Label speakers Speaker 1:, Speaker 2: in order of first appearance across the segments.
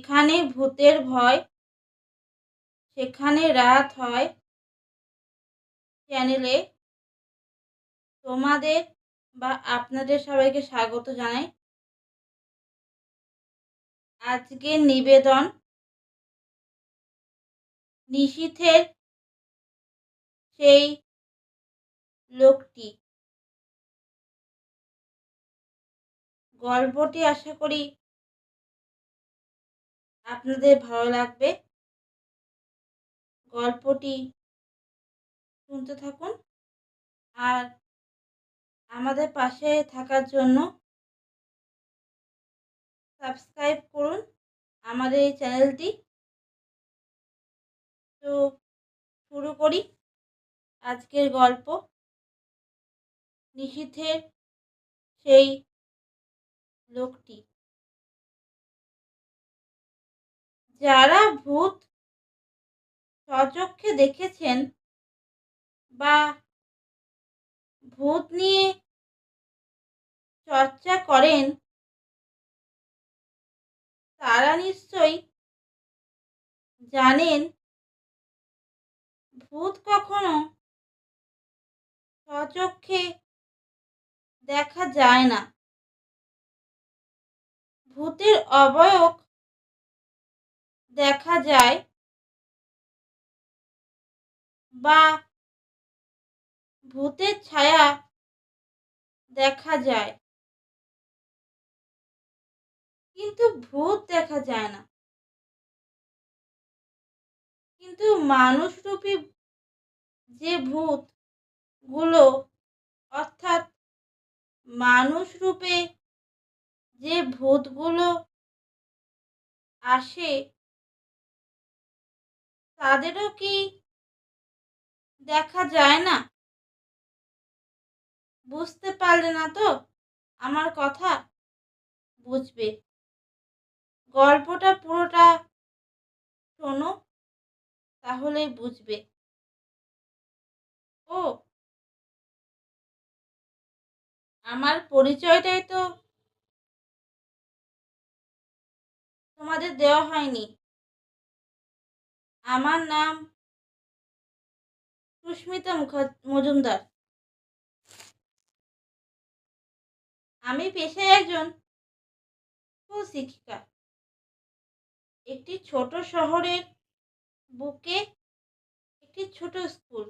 Speaker 1: যেখানে ভূতের ভয় সেখানে রাত হয় চ্যানেলে তোমাদের বা আপনাদের সবাইকে স্বাগত জানাই। আজকের নিবেদন নিশীথের সেই লোকটি। গল্পটি আশা করি আপনাদের ভালো লাগবে। গল্পটি শুনতে থাকুন আর আমাদের পাশে থাকার জন্য সাবস্ক্রাইব করুন আমাদের এই চ্যানেলটি। তো শুরু করি আজকের গল্প নিশীথের সেই লোকটি। যারা ভূত স্বচক্ষে দেখেছেন বা ভূত নিয়ে চর্চা করেন তারা নিশ্চয়ই জানেন ভূত কখনো স্বচক্ষে দেখা যায় না। ভূতের অবয়ব দেখা যায় বা ভূতের ছায়া দেখা যায়, কিন্তু ভূত দেখা যায় না। কিন্তু মানুষরূপী যে ভূত গুলো অর্থাৎ মানুষ রূপে যে ভূতগুলো আসে তাদেরও কি দেখা যায় না? বুঝতে পারলে না তো আমার কথা? বুঝবে। গল্পটা পুরোটা শোনো, তাহলেই বুঝবে। ও, আমার পরিচয়টাই তো তোমাদের দেওয়া হয়নি। আমার নাম সুস্মিতা মজুমদার। আমি পেশায় একজন স্কুল শিক্ষিকা। একটি ছোট শহরের বুকে একটি ছোট স্কুল,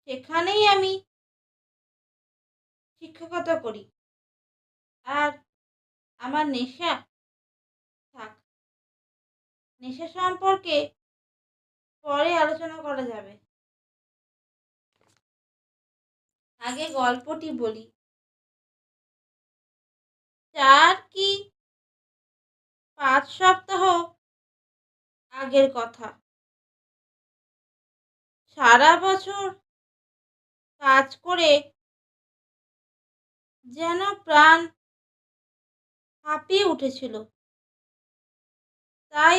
Speaker 1: সেখানেই আমি শিক্ষকতা করি। আর আমার নেশা, থাক, নেশা সম্পর্কে পরে আলোচনা করা যাবে। আগে গল্পটি বলি। 4 কি 5 সপ্তাহ আগের কথা। সারা বছর কাজ করে যেন প্রাণ হাঁপিয়ে উঠেছিল। তাই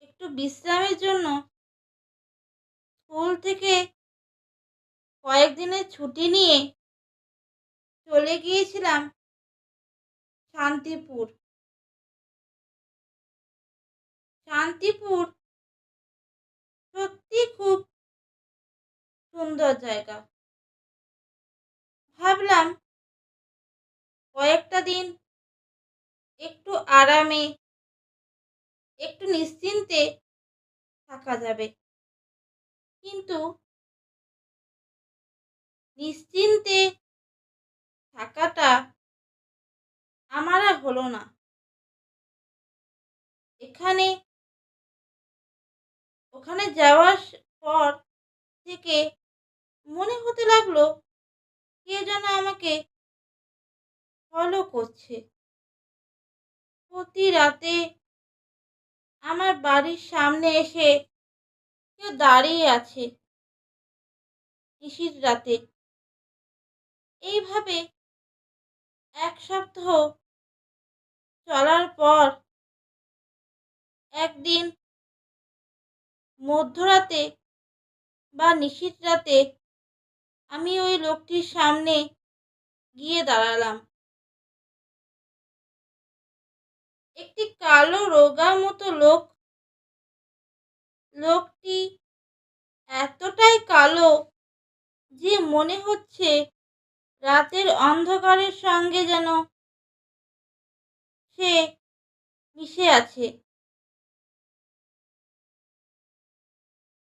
Speaker 1: একটু বিশ্রামের জন্য স্কুল থেকে কয়েকদিনের ছুটি নিয়ে চলে গিয়েছিলাম শান্তিপুর। শান্তিপুর সত্যি খুব সুন্দর জায়গা। ভাবলাম কয়েকটা দিন একটু আরামে, একটু নিশ্চিন্তে থাকা যাবে। কিন্তু নিশ্চিন্তে থাকাটা আমার আর হলো না। ওখানে যাওয়ার পর থেকে মনে হতে লাগলো কে যেন আমাকে ফলো করছে। প্রতি রাতে আমার বাড়ির সামনে এসে কেউ দাঁড়িয়ে আছে নিশীথ রাতে। এইভাবে 1 সপ্তাহ চলার পর একদিন মধ্যরাতে বা নিশীথ রাতে আমি ওই লোকটির সামনে গিয়ে দাঁড়ালাম। একটি কালো রোগা মতো লোক। লোকটি এতটাই কালো যে মনে হচ্ছে রাতের অন্ধকারের সঙ্গে যেন সে মিশে আছে।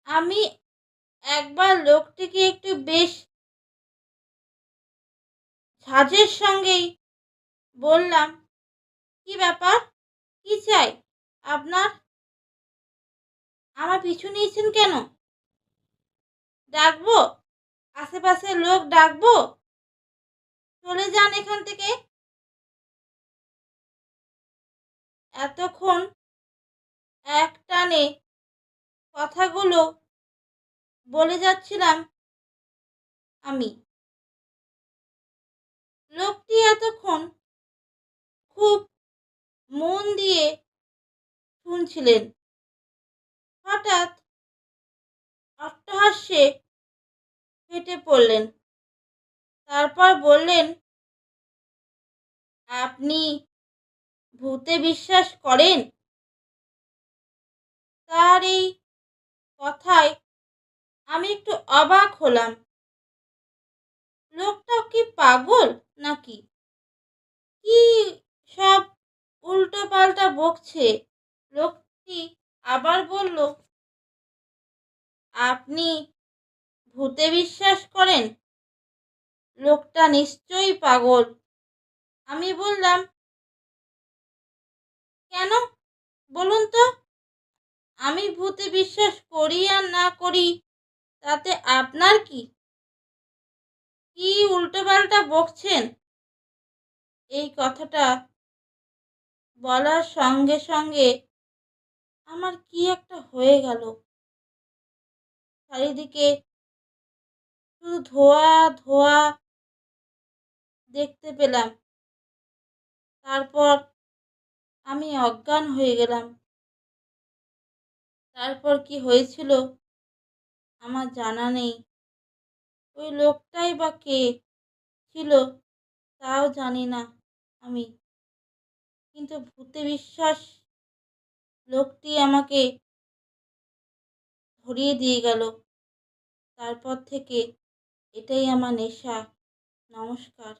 Speaker 1: আমি একবার লোকটিকে একটু বেশ ঝাঁজের সঙ্গেই বললাম, "কি ব্যাপার? কি চাই আপনার? আমার পিছু নিয়েছেন কেন? ডাকবো? আশেপাশের লোক ডাকবো? চলে যান এখান থেকে।" এতক্ষণ একটানে কথাগুলো বলে যাচ্ছিলাম আমি। লোকটি এতক্ষণ খুব মন দিয়ে শুনছিলেন। হঠাৎ অট্টহাস্যে ফেটে পড়লেন। তারপর বললেন, "আপনি ভূতে বিশ্বাস করেন?" তার এই কথায় আমি একটু অবাক হলাম। লোকটাও কি পাগল নাকি? কি সব উল্টোপাল্টা বকছে। লোকটি আবার বলল, "আপনি ভূতে বিশ্বাস করেন? লোকটা নিশ্চয়ই পাগল।" আমি বললাম, "কেন বলুন তো? আমি ভূতে বিশ্বাস করি আর না করি তাতে আপনার কি? কি উল্টোপাল্টা বকছেন?" এই কথাটা বলার সঙ্গে সঙ্গে আমার কি একটা হয়ে গেল। চারিদিকে শুধু ধোঁয়া ধোঁয়া দেখতে পেলাম। তারপর আমি অজ্ঞান হয়ে গেলাম। তারপর কি হয়েছিল আমার জানা নেই। ওই লোকটাই বা কে ছিল তাও জানি না আমি। কিন্তু ভূতে বিশ্বাস লোকটি আমাকে ধরিয়ে দিয়ে গেল। তারপর থেকে এটাই আমার নেশা। নমস্কার।